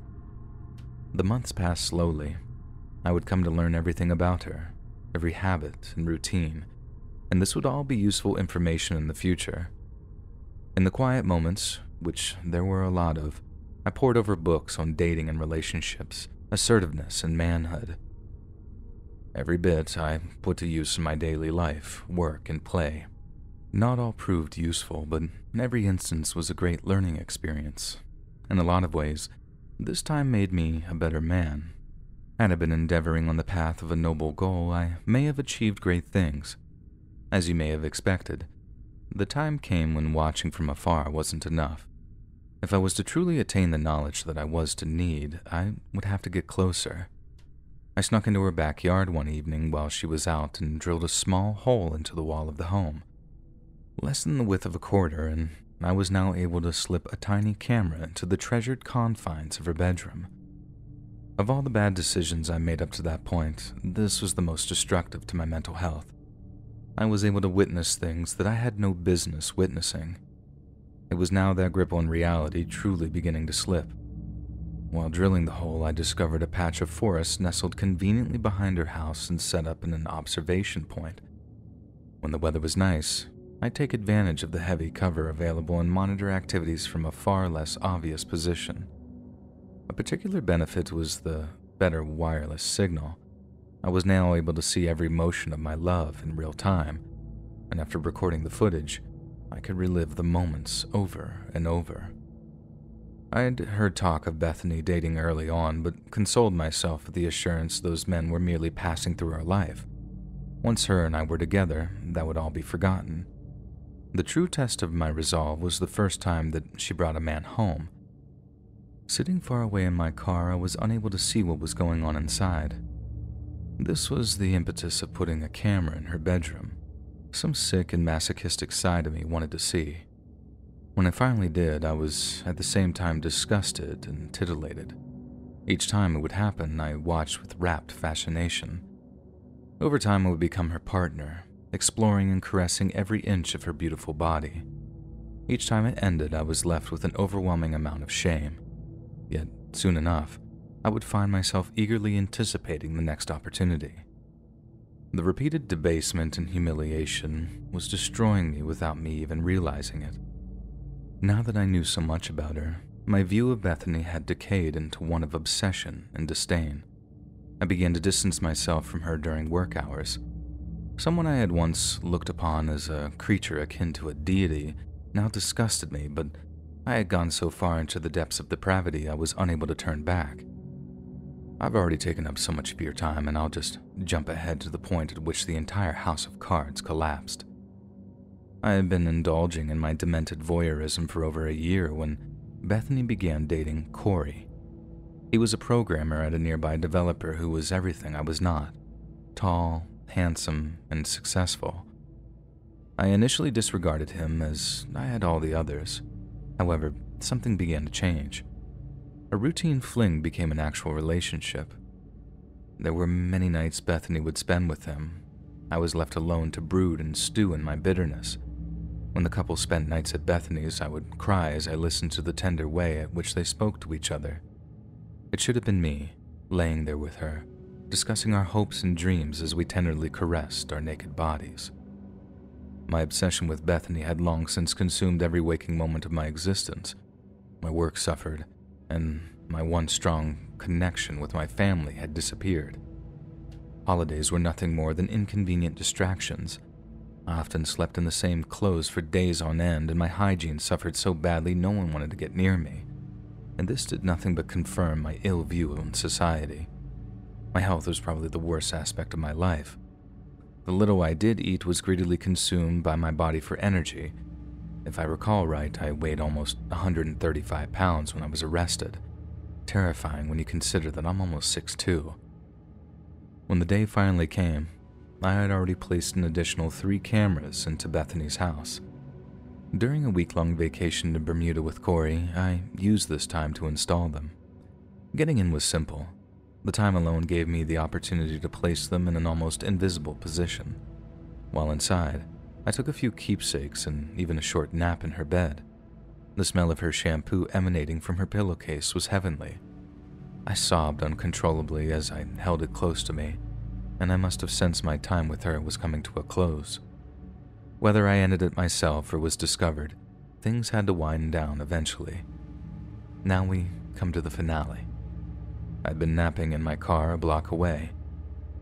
The months passed slowly. I would come to learn everything about her, every habit and routine, and this would all be useful information in the future. In the quiet moments, which there were a lot of, I pored over books on dating and relationships, assertiveness and manhood. Every bit I put to use in my daily life, work, and play. Not all proved useful, but every instance was a great learning experience. In a lot of ways, this time made me a better man. Had I been endeavoring on the path of a noble goal, I may have achieved great things. As you may have expected, the time came when watching from afar wasn't enough. If I was to truly attain the knowledge that I was to need, I would have to get closer. I snuck into her backyard one evening while she was out and drilled a small hole into the wall of the home. Less than the width of a quarter, and I was now able to slip a tiny camera into the treasured confines of her bedroom. Of all the bad decisions I made up to that point, this was the most destructive to my mental health. I was able to witness things that I had no business witnessing. It was now that grip on reality truly beginning to slip. While drilling the hole, I discovered a patch of forest nestled conveniently behind her house and set up in an observation point. When the weather was nice, I'd take advantage of the heavy cover available and monitor activities from a far less obvious position. A particular benefit was the better wireless signal. I was now able to see every motion of my love in real time, and after recording the footage, I could relive the moments over and over. I had heard talk of Bethany dating early on, but consoled myself with the assurance those men were merely passing through our life. Once her and I were together, that would all be forgotten. The true test of my resolve was the first time that she brought a man home. Sitting far away in my car, I was unable to see what was going on inside. This was the impetus of putting a camera in her bedroom. Some sick and masochistic side of me wanted to see. When I finally did, I was at the same time disgusted and titillated. Each time it would happen, I watched with rapt fascination. Over time, I would become her partner, exploring and caressing every inch of her beautiful body. Each time it ended, I was left with an overwhelming amount of shame. Yet, soon enough, I would find myself eagerly anticipating the next opportunity. The repeated debasement and humiliation was destroying me without me even realizing it. Now that I knew so much about her, my view of Bethany had decayed into one of obsession and disdain. I began to distance myself from her during work hours. Someone I had once looked upon as a creature akin to a deity now disgusted me, but I had gone so far into the depths of depravity I was unable to turn back. I've already taken up so much of your time, and I'll just jump ahead to the point at which the entire house of cards collapsed. I had been indulging in my demented voyeurism for over a year when Bethany began dating Corey. He was a programmer at a nearby developer who was everything I was not: tall, handsome, and successful. I initially disregarded him as I had all the others. However, something began to change. A routine fling became an actual relationship. There were many nights Bethany would spend with him. I was left alone to brood and stew in my bitterness. When the couple spent nights at Bethany's, I would cry as I listened to the tender way at which they spoke to each other. It should have been me, laying there with her, discussing our hopes and dreams as we tenderly caressed our naked bodies. My obsession with Bethany had long since consumed every waking moment of my existence. My work suffered, and my once strong connection with my family had disappeared. Holidays were nothing more than inconvenient distractions. I often slept in the same clothes for days on end, and my hygiene suffered so badly no one wanted to get near me. And this did nothing but confirm my ill view of society. My health was probably the worst aspect of my life. The little I did eat was greedily consumed by my body for energy. If I recall right, I weighed almost 135 pounds when I was arrested. Terrifying when you consider that I'm almost 6'2". When the day finally came, I had already placed an additional 3 cameras into Bethany's house. During a week-long vacation to Bermuda with Corey, I used this time to install them. Getting in was simple. The time alone gave me the opportunity to place them in an almost invisible position. While inside, I took a few keepsakes and even a short nap in her bed. The smell of her shampoo emanating from her pillowcase was heavenly. I sobbed uncontrollably as I held it close to me, and I must have sensed my time with her was coming to a close. Whether I ended it myself or was discovered, things had to wind down eventually. Now we come to the finale. I'd been napping in my car a block away.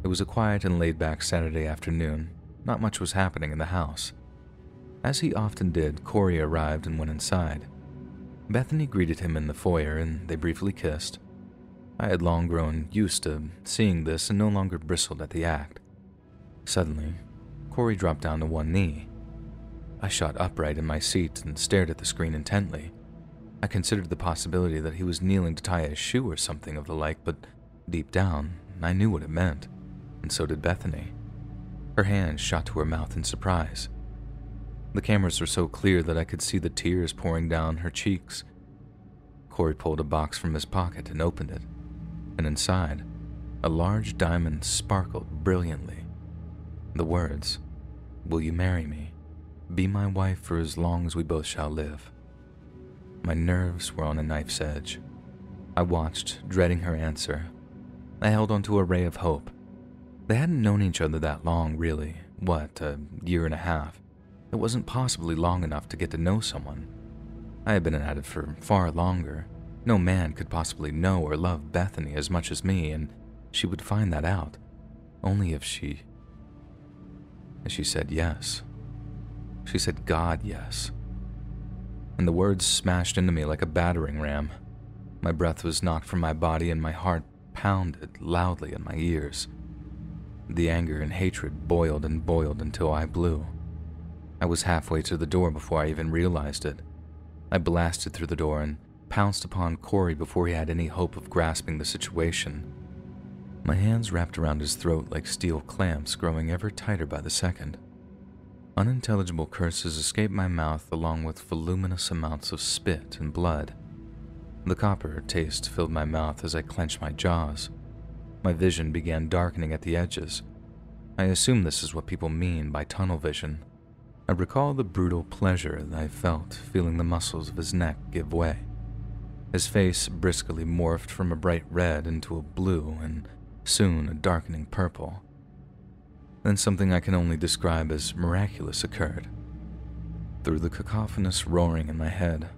It was a quiet and laid-back Saturday afternoon. Not much was happening in the house. As he often did, Corey arrived and went inside. Bethany greeted him in the foyer, and they briefly kissed. I had long grown used to seeing this and no longer bristled at the act. Suddenly, Corey dropped down to one knee. I shot upright in my seat and stared at the screen intently. I considered the possibility that he was kneeling to tie a shoe or something of the like, but deep down, I knew what it meant, and so did Bethany. Her hand shot to her mouth in surprise. The cameras were so clear that I could see the tears pouring down her cheeks. Corey pulled a box from his pocket and opened it, and inside, a large diamond sparkled brilliantly. The words, "Will you marry me? Be my wife for as long as we both shall live." My nerves were on a knife's edge. I watched, dreading her answer. I held onto a ray of hope. They hadn't known each other that long, really. What, a year and a half? It wasn't possibly long enough to get to know someone. I had been at it for far longer. No man could possibly know or love Bethany as much as me, and she would find that out. Only if she said yes. She said God yes. And the words smashed into me like a battering ram. My breath was knocked from my body and my heart pounded loudly in my ears. The anger and hatred boiled and boiled until I blew. I was halfway to the door before I even realized it. I blasted through the door and pounced upon Corey before he had any hope of grasping the situation. My hands wrapped around his throat like steel clamps, growing ever tighter by the second. Unintelligible curses escaped my mouth along with voluminous amounts of spit and blood. The copper taste filled my mouth as I clenched my jaws. My vision began darkening at the edges. I assume this is what people mean by tunnel vision. I recall the brutal pleasure that I felt feeling the muscles of his neck give way. His face briskly morphed from a bright red into a blue and soon a darkening purple. Then something I can only describe as miraculous occurred. Through the cacophonous roaring in my head,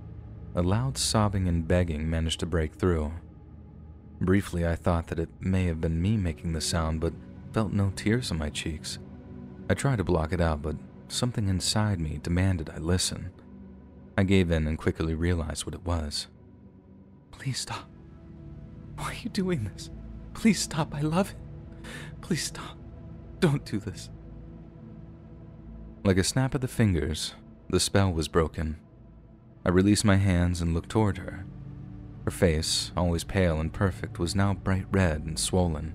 a loud sobbing and begging managed to break through. Briefly, I thought that it may have been me making the sound, but felt no tears on my cheeks. I tried to block it out, but something inside me demanded I listen. I gave in and quickly realized what it was. "Please stop. Why are you doing this? Please stop. I love it. Please stop. Don't do this." Like a snap of the fingers, the spell was broken. I released my hands and looked toward her. Her face, always pale and perfect, was now bright red and swollen.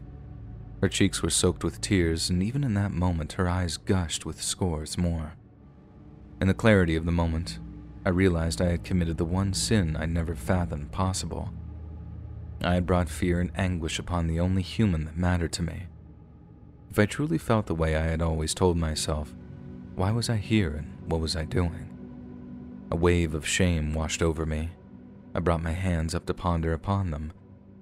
Her cheeks were soaked with tears, and even in that moment her eyes gushed with scores more. In the clarity of the moment, I realized I had committed the one sin I never fathomed possible. I had brought fear and anguish upon the only human that mattered to me. If I truly felt the way I had always told myself, why was I here and what was I doing? A wave of shame washed over me. I brought my hands up to ponder upon them,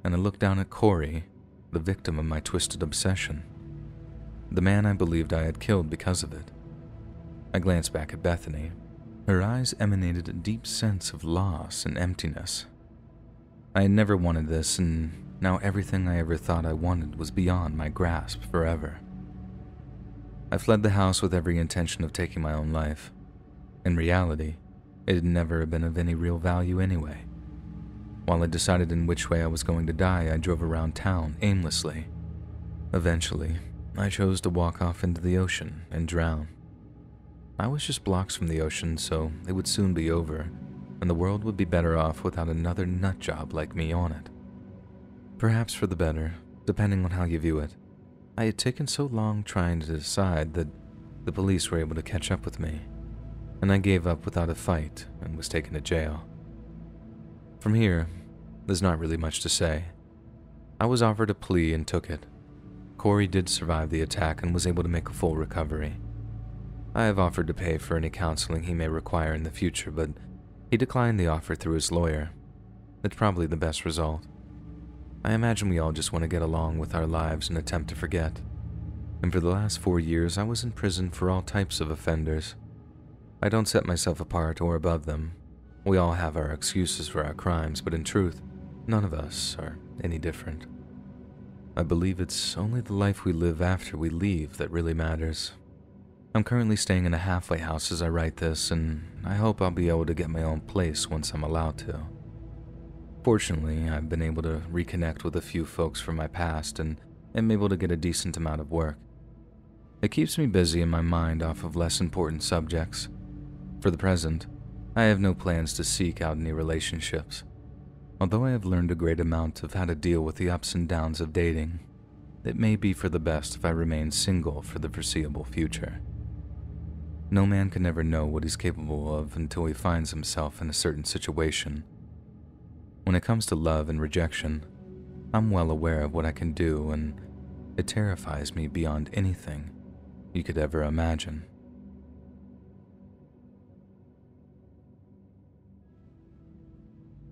and I looked down at Corey, the victim of my twisted obsession. The man I believed I had killed because of it. I glanced back at Bethany. Her eyes emanated a deep sense of loss and emptiness. I had never wanted this, and now everything I ever thought I wanted was beyond my grasp forever. I fled the house with every intention of taking my own life. In reality, it had never been of any real value anyway. While I decided in which way I was going to die, I drove around town aimlessly. Eventually, I chose to walk off into the ocean and drown. I was just blocks from the ocean, so it would soon be over, and the world would be better off without another nutjob like me on it. Perhaps for the better, depending on how you view it. I had taken so long trying to decide that the police were able to catch up with me, and I gave up without a fight and was taken to jail. From here, there's not really much to say. I was offered a plea and took it. Corey did survive the attack and was able to make a full recovery. I have offered to pay for any counseling he may require in the future, but he declined the offer through his lawyer. It's probably the best result. I imagine we all just want to get along with our lives and attempt to forget. And for the last 4 years, I was in prison for all types of offenders. I don't set myself apart or above them. We all have our excuses for our crimes, but in truth, none of us are any different. I believe it's only the life we live after we leave that really matters. I'm currently staying in a halfway house as I write this, and I hope I'll be able to get my own place once I'm allowed to. Fortunately, I've been able to reconnect with a few folks from my past and am able to get a decent amount of work. It keeps me busy in my mind off of less important subjects. For the present, I have no plans to seek out any relationships. Although I have learned a great amount of how to deal with the ups and downs of dating, it may be for the best if I remain single for the foreseeable future. No man can ever know what he's capable of until he finds himself in a certain situation. When it comes to love and rejection, I'm well aware of what I can do, and it terrifies me beyond anything you could ever imagine.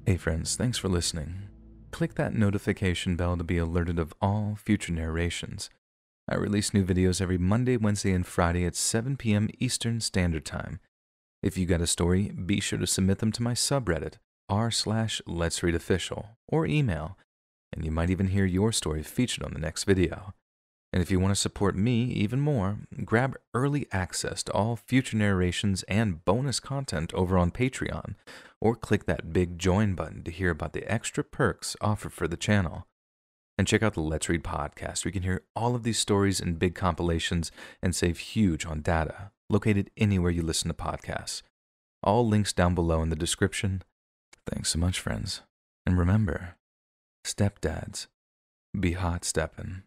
Hey friends, thanks for listening. Click that notification bell to be alerted of all future narrations. I release new videos every Monday, Wednesday, and Friday at 7 p.m. Eastern Standard Time. If you got a story, be sure to submit them to my subreddit, r/letsreadofficial, or email, and you might even hear your story featured on the next video. And if you want to support me even more, grab early access to all future narrations and bonus content over on Patreon, or click that big join button to hear about the extra perks offered for the channel. And check out the Let's Read podcast, where you can hear all of these stories in big compilations and save huge on data, located anywhere you listen to podcasts. All links down below in the description. Thanks so much, friends. And remember, stepdads, be hot steppin'.